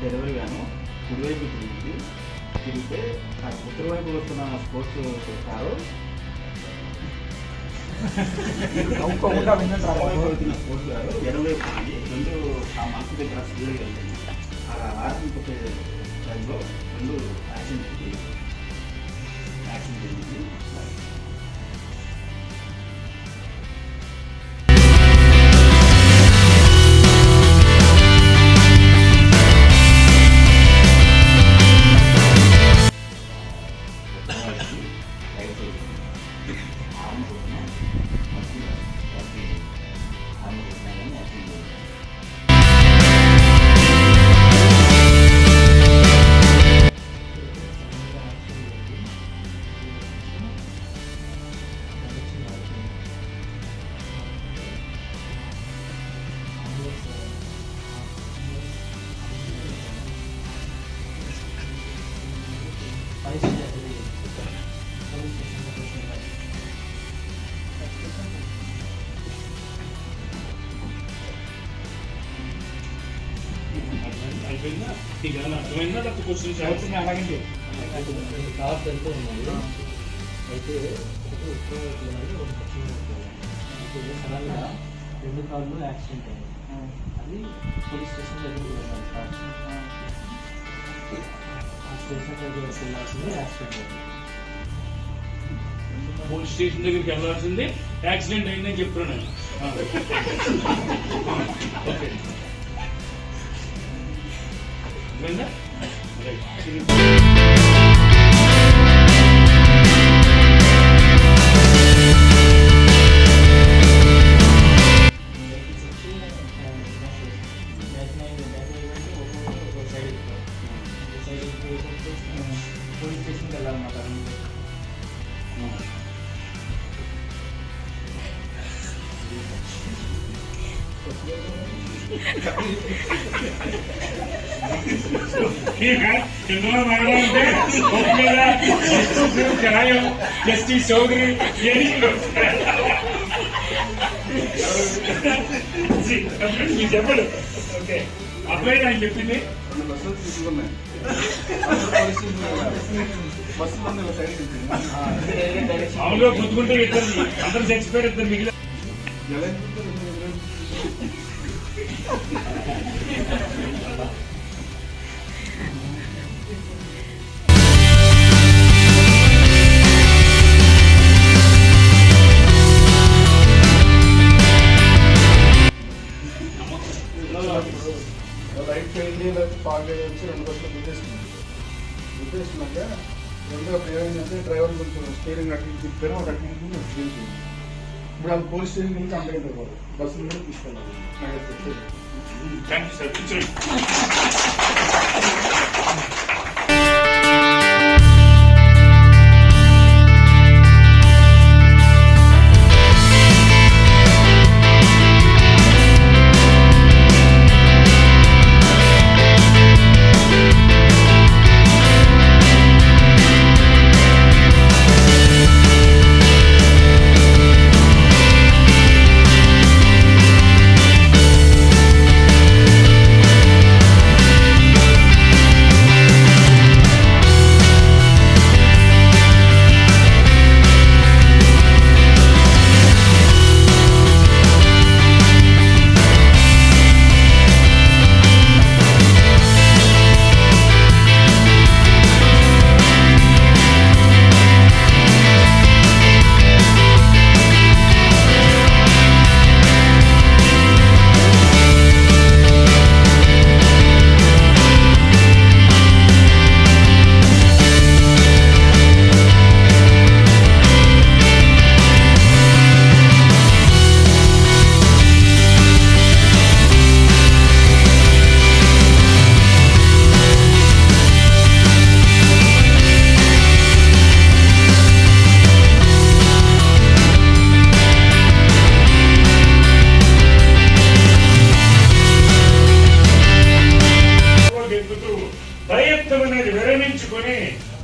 Delivery van కుడివైపు తిరిగితే ఉత్తర వైపు వస్తున్న స్పోర్ట్స్ కారు స్పోర్ట్స్ కారు ఎడవైపు రెండు ఆ మనసు దగ్గర స్పీడ్గా వెళ్తుంది. అలా ఆర్మీ టైంలో రెండు యాక్సిడెంట్ జరిగింది. అర్థమైందా లేకపోతే క్వశ్చన్స్ అలాగే కార్స్ వెళ్తూ ఉన్నాయి. అయితే సడన్గా రెండు కార్లు యాక్సిడెంట్ అయ్యాయి. అది పోలీస్ స్టేషన్ దగ్గరికి వెళ్ళాలి సార్. ఆ స్టేషన్ దగ్గరికి వెళ్ళాల్సింది యాక్సిడెంట్ అయింది. పోలీస్ స్టేషన్ దగ్గరికి వెళ్ళాల్సింది యాక్సిడెంట్ అయిందని చెప్తున్నాను. ఓకే పోలీస్ స్టేషన్కి వెళ్ళాలన్నమాట. జస్టిస్ చౌదరి చెప్పండి. ఓకే అబ్బాయి ఆయన చెప్పింది బస్సులు తీసుకున్నాయి. మామూలుగా గుర్తుకుంటే ఇద్దరు అందరు చచ్చిపోయారు. ఇద్దరు మిగిలిన రైట్ సైడ్ ఫాగ్ వచ్చి రెండు బస్సులు గుర్తేసుకున్నాక రెండో ఏమైందంటే డ్రైవర్ కొంచెం స్టీరింగ్ అటు తిప్పారు. ఒక అటు స్టీరింగ్ ఇప్పుడు వాళ్ళు పోలీస్ స్టేషన్ నుంచి కంప్లైంట్ ఇవ్వాలి. బస్సులు కూడా తీసుకెళ్ళాలి. Thank you sir. కూర్చోండి.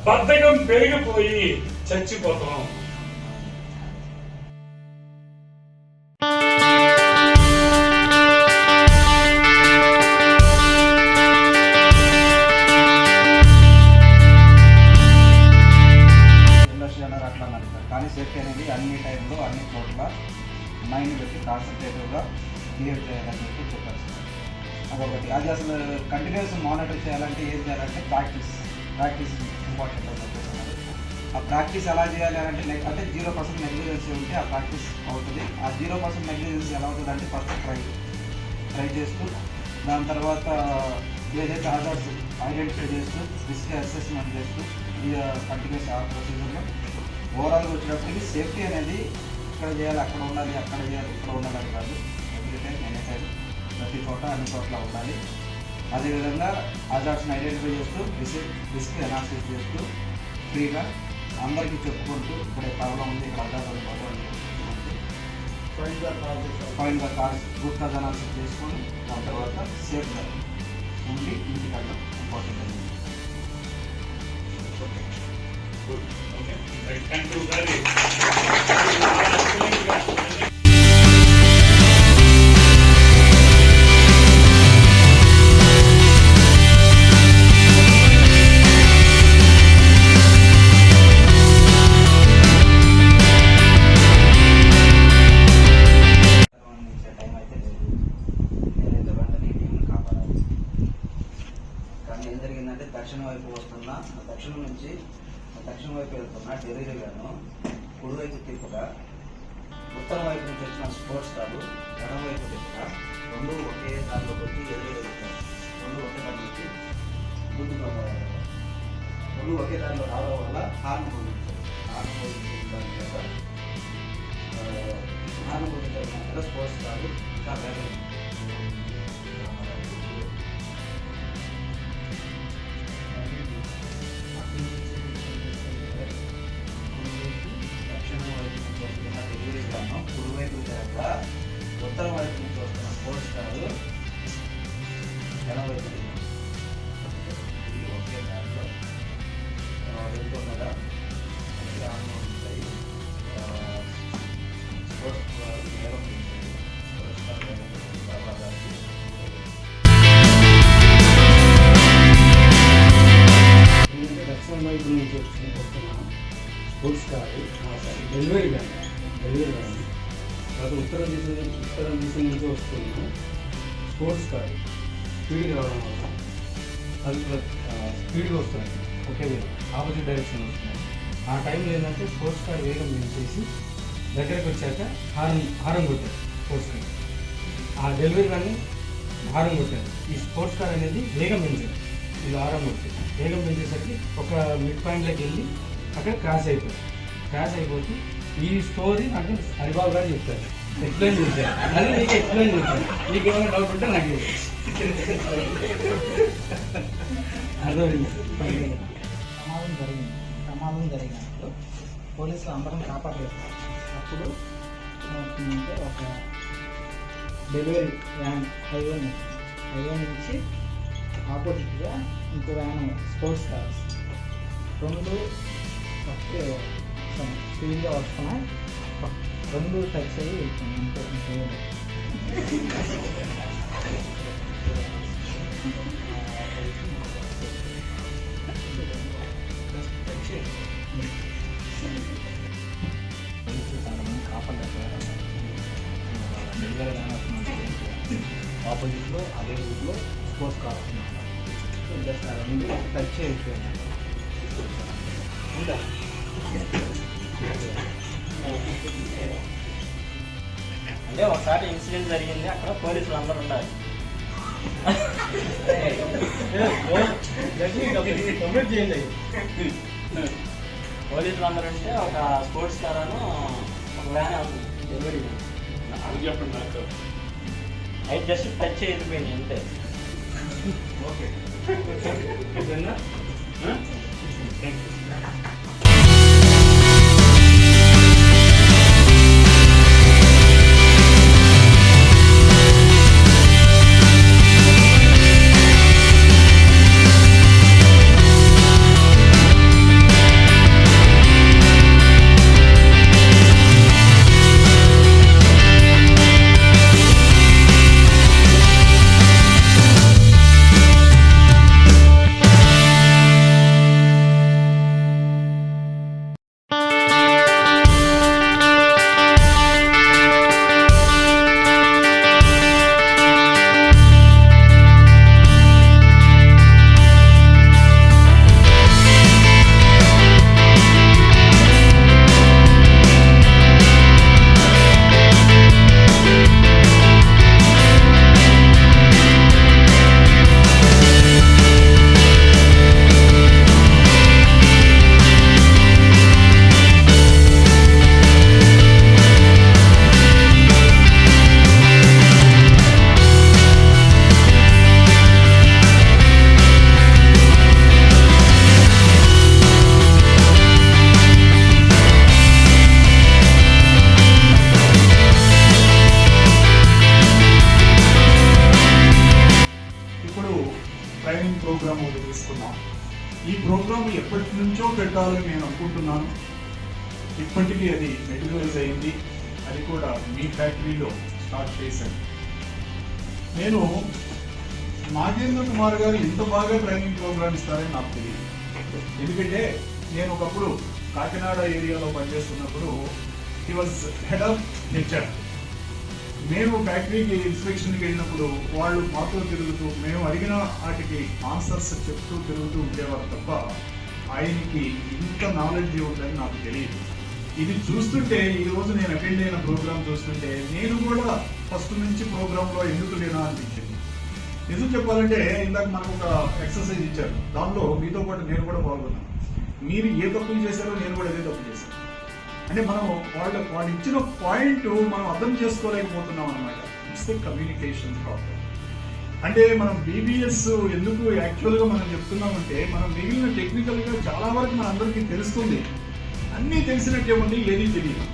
బద్ధకం పెరిగిపోయి చచ్చిపోతాం. అది అసలు కంటిన్యూస్ మానిటర్ చేయాలంటే ఏం చేయాలంటే ప్రాక్టీస్ ఇంపార్టెంట్ అని చెప్పేస్తున్నారు. ఆ ప్రాక్టీస్ ఎలా చేయాలి అంటే లైక్ అంటే 0% నెగ్లిజెన్సీ ఉంటే ఆ ప్రాక్టీస్ అవుతుంది. ఆ 0% నెగ్లిజెన్సీ ఎలా అవుతుంది అంటే ఫస్ట్ ట్రై చేస్తూ దాని తర్వాత ఏదైతే ఆధార్స్ ఐడెంటిఫై చేస్తూ రిస్క్ అసెస్మెంట్ చేస్తూ ఈ కంటిన్యూస్ ఆ ప్రొసీజర్లో ఓవరాల్గా వచ్చినప్పటికీ సేఫ్టీ అనేది ఇక్కడ చేయాలి, అక్కడ ఉండాలి, అక్కడ చేయాలి, ఇక్కడ ఉండాలి అని కాదు. ఎవ్రీ టైం ఎనీ టైం ప్రతి చోట అన్ని చోట్ల ఉండాలి. అదేవిధంగా ఆధార్స్ని ఐడెంటిఫై చేస్తూ రిస్క్ అనాలిసిస్ చేస్తూ ఫ్రీగా అందరికీ చెప్పుకుంటూ ఇక్కడ ప్రాబ్లం ఉంది, ఇక్కడ ఆధార్ ప్రాబ్లం ఉంది ఫైన్గా కార్స్ రూట్ కాజ్ అనాలిసిస్ చేసుకొని దాని తర్వాత సేఫ్గా ఉండి ఇంటికి వెళ్ళడం ఇంపార్టెంట్ అండి. థ్యాంక్ యూ వెరీ టైం అయితే లేదు. నేనైతే వెంటనే ఈ టీంని కాపాడాలి. కానీ ఏం జరిగిందంటే దక్షిణం వైపు వస్తున్నా, దక్షిణం నుంచి దక్షిణ వైపు వెళ్తున్నా డెలివరీగాను కుడివైపు తిప్పుగా ఉత్తరం వైపు నుంచి వచ్చిన స్పోర్ట్స్ కాదు ఎడం వైపు తిప్పుగా రెండు ఒకే దారిలో కొట్టి ఎదురుగా రెండు ఒకే దారి నుంచి ముందుగా రెండు ఒకే దారిలో రావడం వల్ల హార్న్ పొందించారు. హార్న్ పొందించారు స్పోర్ట్స్ కాదు ఇంకా వేరే దక్షిణం వైపు నుంచి వస్తున్న డెలివరీ గాను కుడివైపు జరగ ఉత్తరం వైపు నుంచి వస్తున్న స్పోర్ట్స్ కాదు ఎడం వైపు ఒకే దాంట్లో వెళ్తున్నదా ఉంటాయి స్పోర్ట్స్ వేగం దక్షిణ వైపు నుంచి వస్తున్న స్పోర్ట్స్ కాదు డెలివరీ కానీ తర్వాత ఉత్తరం దిశ నుంచి వస్తున్న స్పోర్ట్స్ కాదు స్పీడ్ రావడం వల్ల అది స్పీడ్గా వస్తున్నాయి, ఒకే ఆపోజిట్ డైరెక్షన్ వస్తున్నాయి. ఆ టైంలో ఏంటంటే స్పోర్ట్స్ కార్ వేగం పెంచేసి దగ్గరికి వచ్చాక హారం కొట్టారు స్పోర్ట్స్ కార్. ఆ డెలివరీ కానీ హారం కొట్టారు. ఈ స్పోర్ట్స్ కార్ అనేది వేగం పెంచారు, ఇది హారం కొట్టారు. వేగం పెంచేసరికి ఒక మిడ్ పాయింట్లోకి వెళ్ళి అక్కడ క్రాష్ అయిపోతే ఈ స్టోరీ నాకు హరిబాబు గారు చెప్తారు, ఎక్స్ప్లెయిన్ చేశారు. అది మీకు ఎక్స్ప్లెయిన్ చేశాను. మీకు ఏమైనా డౌట్ ఉంటే నాకు అర్థమైంది. ప్రమాదం జరిగినప్పుడు పోలీసులు అందరం కాపాడలేదు. అప్పుడు ఏమవుతుందంటే ఒక డెలివరీ వ్యాన్ హైవే నుంచి ఆపోజిట్గా ఇంకో వ్యాన్ స్పోర్ట్స్ కార్స్ రెండు ఒకే స్పీడ్గా వస్తున్నాయి. రెండు టచ్ అయ్యి ఆపోజిట్లో అదే రూట్లో స్పోర్ట్స్ కార్ జస్ట్ రెండు టచ్ అయిపోయింది. అంటే ఒకసారి ఇన్సిడెంట్ జరిగింది, అక్కడ పోలీసులు అందరూ ఉండాలి. కంప్లీట్ చేయండి. పోలీసులు అందరూ ఉంటే ఒక స్పోర్ట్స్ కార్ అని ఒక వ్యాన్ అవుతుంది డెలివరీ. అది చెప్పండి నాకు. అయితే జస్ట్ టచ్ అయిపోయింది అంతే. Okay thank you. పెట్టాలని నేను అనుకుంటున్నాను. ఇప్పటికీ అది మెటీరియలైజ్ అయింది. అది కూడా మీ ఫ్యాక్టరీలో స్టార్ట్ చేశాను. నేను నాగేంద్ర కుమార్ గారు ఇంత బాగా ట్రైనింగ్ ప్రోగ్రామ్ ఇస్తారని నాకు తెలియదు. ఎందుకంటే నేను ఒకప్పుడు కాకినాడ ఏరియాలో పనిచేస్తున్నప్పుడు he was head of HR. మేము ఫ్యాక్టరీకి ఇన్స్పెక్షన్కి వెళ్ళినప్పుడు వాళ్ళు మాతో తిరుగుతూ మేము అడిగిన వాటికి ఆన్సర్స్ చెప్తూ తిరుగుతూ ఉండేవారు తప్ప ఆయనకి ఇంత నాలెడ్జ్ ఉందని నాకు తెలియదు. ఇది చూస్తుంటే ఈరోజు నేను అటెండ్ అయిన ప్రోగ్రామ్ చూస్తుంటే నేను కూడా ఫస్ట్ నుంచి ప్రోగ్రాంలో ఎందుకు లేనా అనిపించింది. నిజం చెప్పాలంటే ఇందాక మనకు ఒక ఎక్సర్సైజ్ ఇచ్చారు, దానిలో మీతో పాటు నేను కూడా పాల్గొన్నాను. మీరు ఏ తప్పులు చేశారో నేను కూడా అదే తప్పు చేశాను. అంటే మనం వాళ్ళు ఇచ్చిన పాయింట్ మనం అర్థం చేసుకోలేకపోతున్నాం అనమాట. It's the communication problem. అంటే మనం బీబీఎస్ ఎందుకు యాక్చువల్గా మనం చెప్తున్నామంటే మనం మిగిలిన టెక్నికల్గా చాలా వరకు మన అందరికీ తెలుస్తుంది. అన్నీ తెలిసినట్టే ఉండి ఏదీ తెలియదు,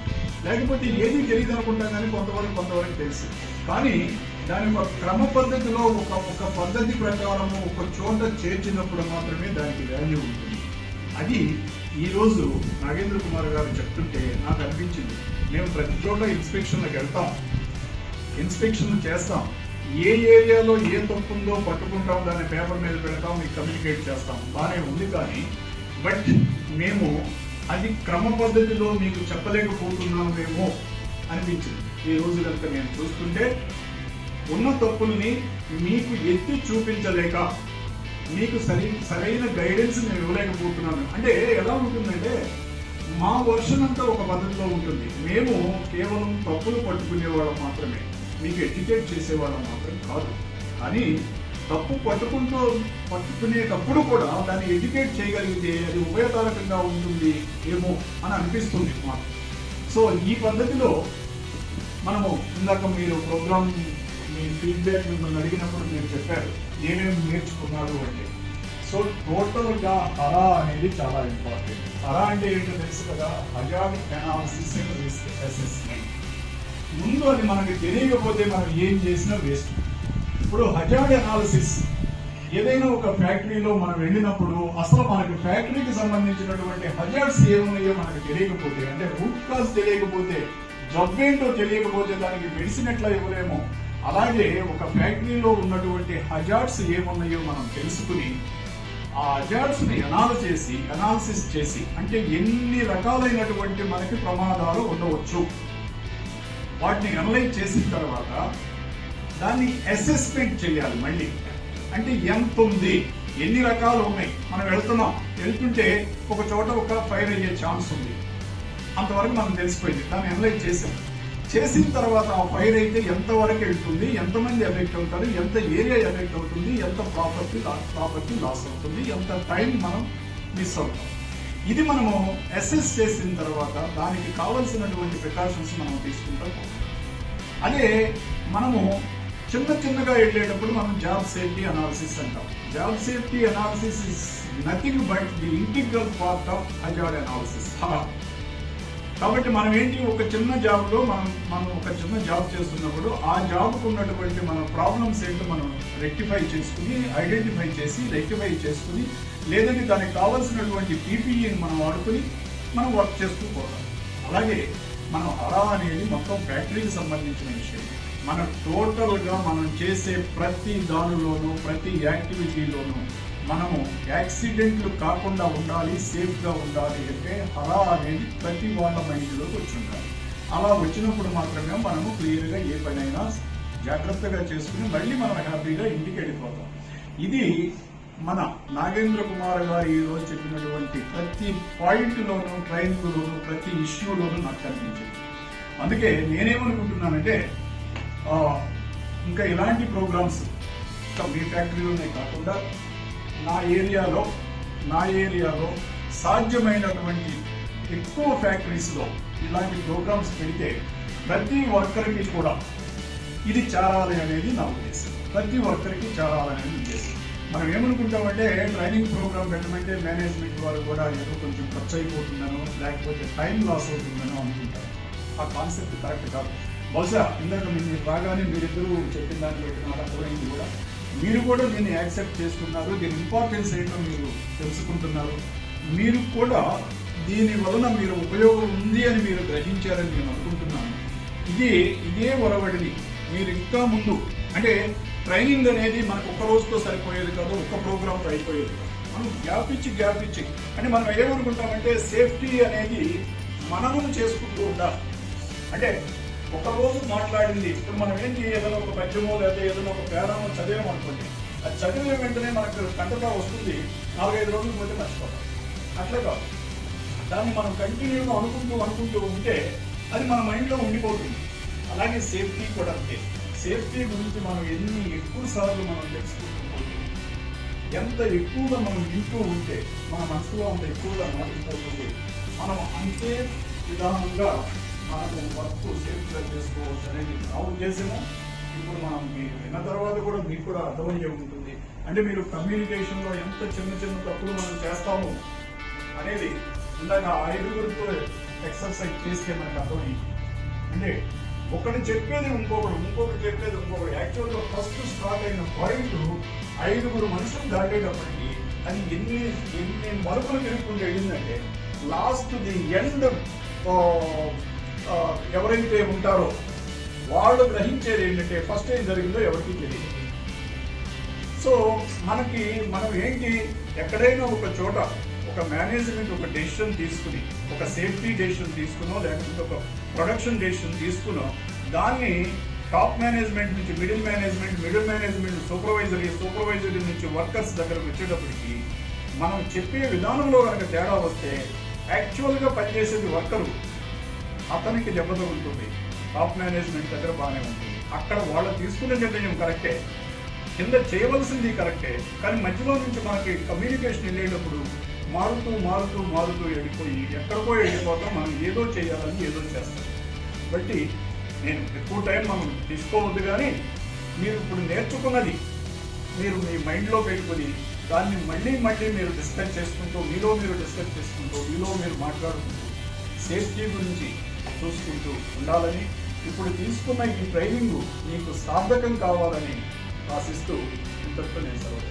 లేకపోతే ఏదీ తెలియదు అనుకుంటాం కానీ కొంతవరకు తెలుసు. కానీ దాని ఒక క్రమ పద్ధతిలో ఒక పద్ధతి ప్రకారము ఒక చోట చేర్చినప్పుడు మాత్రమే దానికి వాల్యూ ఉంటుంది. అది ఈరోజు నాగేంద్ర కుమార్ గారు చెప్తుంటే నాకు అనిపించింది. మేము ప్రతి చోట ఇన్స్పెక్షన్లకు వెళ్తాం, ఇన్స్పెక్షన్లు చేస్తాం, ఏ ఏరియాలో ఏ తప్పు ఉందో పట్టుకుంటాం, దాన్ని పేపర్ మీద పెడతాం, మీకు కమ్యూనికేట్ చేస్తాం, బాగానే ఉంది. కానీ బట్ మేము అది క్రమ పద్ధతిలో మీకు చెప్పలేకపోతున్నామేమో అనిపించింది. ఈ రోజు కనుక నేను చూస్తుంటే ఉన్న తప్పుల్ని మీకు ఎత్తి చూపించలేక మీకు సరైన గైడెన్స్ నేను ఇవ్వలేకపోతున్నాను. అంటే ఎలా ఉంటుందంటే మా వర్షన్ అంతా ఒక పద్ధతిలో ఉంటుంది. మేము కేవలం తప్పులు పట్టుకునేవాళ్ళం మాత్రమే, మీకు ఎడ్యుకేట్ చేసేవాళ్ళం మాత్రం కాదు. కానీ తప్పు పట్టుకునేటప్పుడు కూడా దాన్ని ఎడ్యుకేట్ చేయగలిగితే అది ఉపయోగకరంగా ఉంటుంది ఏమో అని అనిపిస్తుంది మాకు. సో ఈ పద్ధతిలో మనము ఇందాక మీరు ప్రోగ్రామ్ మీ ఫీడ్బ్యాక్ మిమ్మల్ని అడిగినప్పుడు మీరు చెప్పారు ఏమేమి నేర్చుకున్నారు అంటే. సో టోటల్గా హరా అనేది చాలా ఇంపార్టెంట్. హరా అంటే ఏంటో తెలుసు కదా, hazard analysis and risk assessment. ముందు అది మనకి తెలియకపోతే మనం ఏం చేసినా వేస్ట్. ఇప్పుడు హజార్డ్ అనాలిసిస్ ఏదైనా ఒక ఫ్యాక్టరీలో మనం వెళ్ళినప్పుడు అసలు మనకి ఫ్యాక్టరీకి సంబంధించినటువంటి హజార్డ్స్ ఏమున్నాయో మనకు తెలియకపోతే, అంటే రూట్ కాజ్ తెలియకపోతే, జబ్బేంటో తెలియకపోతే దానికి మెడిసిన్ ఎట్లా ఇవ్వలేమో, అలాగే ఒక ఫ్యాక్టరీలో ఉన్నటువంటి హజార్డ్స్ ఏమున్నాయో మనం తెలుసుకుని ఆ హజార్డ్స్ ని అనాలిసిస్ చేసి అంటే ఎన్ని రకాలైనటువంటి మనకి ప్రమాదాలు ఉండవచ్చు వాటిని అనలైజ్ చేసిన తర్వాత దాన్ని అసెస్మెంట్ చేయాలి. మళ్ళీ అంటే ఎంత ఉంది, ఎన్ని రకాలు ఉన్నాయి, మనం వెళ్తుంటే ఒక చోట ఒక ఫైర్ అయ్యే ఛాన్స్ ఉంది, అంతవరకు మనం తెలిసిపోయింది. దాన్ని అనలైజ్ చేసిన తర్వాత ఆ ఫైర్ అయితే ఎంతవరకు వెళ్తుంది, ఎంతమంది ఎఫెక్ట్ అవుతారు, ఎంత ఏరియా ఎఫెక్ట్ అవుతుంది, ఎంత ప్రాపర్టీ లాస్ అవుతుంది, ఎంత టైం మనం మిస్ అవుతాం. ఇది మనము అసెస్ చేసిన తర్వాత దానికి కావలసినటువంటి ప్రికాషన్స్ మనం తీసుకుంటాం. అదే మనము చిన్నగా వెళ్ళేటప్పుడు మనం జాబ్ సేఫ్టీ అనాలిసిస్ అంటాం. Job safety analysis is nothing but the integral part of hazard analysis. కాబట్టి మనం ఏంటి, ఒక చిన్న జాబ్లో మనం ఒక చిన్న జాబ్ చేస్తున్నప్పుడు ఆ జాబ్కు ఉన్నటువంటి మన ప్రాబ్లమ్స్ ఏంటో మనం ఐడెంటిఫై చేసుకుని లేదంటే దానికి కావాల్సినటువంటి పీపీఈని మనం వాడుకొని మనం వర్క్ చేస్తూ పోతాం. అలాగే మనం హరా అనేది మొత్తం ఫ్యాక్టరీకి సంబంధించిన విషయం. మన టోటల్గా మనం చేసే ప్రతి దానిలోనూ ప్రతి యాక్టివిటీలోనూ మనము యాక్సిడెంట్లు కాకుండా ఉండాలి, సేఫ్గా ఉండాలి అంటే హరా అనేది ప్రతి వాళ్ళ మైండ్లోకి వచ్చి ఉండాలి. అలా వచ్చినప్పుడు మాత్రమే మనము క్లియర్గా ఏ పనైనా జాగ్రత్తగా చేసుకుని మళ్ళీ మనం హ్యాపీగా ఇంటికి వెళ్ళిపోతాం. ఇది మన నాగేంద్ర కుమార్ గారు ఈరోజు చెప్పినటువంటి ప్రతి పాయింట్లోనూ, ట్రైనింగ్లోనూ, ప్రతి ఇష్యూలోనూ నాకు కనిపించింది. అందుకే నేనేమనుకుంటున్నానంటే ఇంకా ఇలాంటి ప్రోగ్రామ్స్ మీ ఫ్యాక్టరీలోనే కాకుండా నా ఏరియాలో సాధ్యమైనటువంటి ఎక్కువ ఫ్యాక్టరీస్లో ఇలాంటి ప్రోగ్రామ్స్ పెడితే ప్రతి వర్కర్కి కూడా ఇది చేరాలి అనేది నా ఉద్దేశం. ప్రతి వర్కర్కి చేరాలనేది ఉద్దేశం. మనం ఏమనుకుంటామంటే ట్రైనింగ్ ప్రోగ్రామ్ పెట్టమంటే మేనేజ్మెంట్ వాళ్ళు కూడా ఏదో కొంచెం ఖర్చు అయిపోతుందనో లేకపోతే టైం లాస్ అవుతుందనో అనుకుంటారు. ఆ కాన్సెప్ట్ కరెక్ట్ కాదు. బహుశా ఇందాక మీరు రాగానే మీరిద్దరూ చెప్పిన దాన్ని బట్టి నాకు అర్థమైంది కూడా. మీరు కూడా దీన్ని యాక్సెప్ట్ చేసుకున్నారు, దీని ఇంపార్టెన్స్ ఏంటో మీరు తెలుసుకుంటున్నారు. మీరు కూడా దీని వలన మీరు ఉపయోగం ఉంది అని మీరు గ్రహించారని నేను అనుకుంటున్నాను. ఇదే ఒరవడిని మీరు ఇంకా ముందు, అంటే ట్రైనింగ్ అనేది మనకు ఒక్క రోజుతో సరిపోయేది కాదు, ఒక్క ప్రోగ్రామ్తో అయిపోయేది కాదు. మనం గ్యాప్ ఇచ్చి అంటే మనం ఏమనుకుంటామంటే సేఫ్టీ అనేది మననం చేసుకుంటూ ఉండాలి. అంటే ఒక రోజు మాట్లాడింది ఇప్పుడు మనం ఏంటి, ఏదైనా ఒక పద్యమో లేదా ఏదైనా ఒక పేరామో చదివామనుకోండి, అది చదివిన వెంటనే మనకు కంటగా వస్తుంది, 4-5 రోజులు పోతే మర్చిపోతాం. అట్లా కాదు, దాన్ని మనం కంటిన్యూగా అనుకుంటూ ఉంటే అది మన మైండ్లో ఉండిపోతుంది. అలాగే సేఫ్టీ కూడా అంతే. సేఫ్టీ గురించి మనం ఎన్ని ఎక్కువ సార్లు మనం తెలుసుకుంటూ పోతే, ఎంత ఎక్కువగా మనం వింటూ ఉంటే మన మనసులో అంత ఎక్కువగా నాటుకుపోతుంది. మనం అంతే విధానంగా మనము వర్క్ సేఫ్గా చేసుకోవచ్చు అనేది నా ఉద్దేశము. ఇప్పుడు మనం మీరు విన్న తర్వాత కూడా మీకు కూడా అర్థమయ్యే ఉంటుంది. అంటే మీరు కమ్యూనికేషన్లో ఎంత చిన్న తప్పులు మనం చేస్తాము అనేది ఇందాక 5గురితో ఎక్సర్సైజ్ చేస్తే మనకు అర్థమైంది. అంటే ఒకటి చెప్పేది ఇంకొకటి చెప్పేది ఇంకొకటి. యాక్చువల్గా ఫస్ట్ స్టార్ట్ అయిన పాయింట్ 5గురు మనుషులు దాటేటప్పటికి అది ఎన్ని మలుపులు తిరుగుతుంటే ఏంటంటే లాస్ట్ ది ఎండ్ ఎవరైతే ఉంటారో వాళ్ళు గ్రహించేది ఏంటంటే ఫస్ట్ ఏం జరిగిందో ఎవరికి తెలియదు. సో మనం ఏంటి, ఎక్కడైనా ఒక చోట ఒక మేనేజ్మెంట్ ఒక డెసిషన్ తీసుకుని, ఒక సేఫ్టీ డెసిషన్ తీసుకునో లేకపోతే ఒక ప్రొడక్షన్ డెసిషన్ తీసుకునో, దాన్ని టాప్ మేనేజ్మెంట్ నుంచి మిడిల్ మేనేజ్మెంట్ సూపర్వైజరీ నుంచి వర్కర్స్ దగ్గరకు వచ్చేటప్పటికి మనం చెప్పే విధానంలో కనుక తేడా వస్తే యాక్చువల్గా పనిచేసేది వర్కరు, అతనికి దెబ్బతగులుతుంది. టాప్ మేనేజ్మెంట్ దగ్గర బాగానే ఉంటుంది. అక్కడ వాళ్ళు తీసుకునే నిర్ణయం కరెక్టే, కింద చేయవలసింది కరెక్టే, కానీ మధ్యలో నుంచి మనకి కమ్యూనికేషన్ వెళ్ళేటప్పుడు మారుతూ వెళ్ళిపోయి ఎక్కడికో వెళ్ళిపోతాం. మనం ఏదో చేయాలని ఏదో చేస్తాం. బట్టి నేను ఎక్కువ టైం మనం తీసుకోవద్దు, కానీ మీరు ఇప్పుడు నేర్చుకున్నది మీరు మీ మైండ్లో పెట్టుకుని దాన్ని మళ్ళీ మీరు డిస్కస్ చేసుకుంటూ మీలో మీరు మాట్లాడుకుంటూ సేఫ్టీ గురించి చూసుకుంటూ ఉండాలని, ఇప్పుడు తీసుకున్న ఈ ట్రైనింగ్ మీకు సార్థకం కావాలని ఆశిస్తూ ఇంతటితో నేను సెలవు.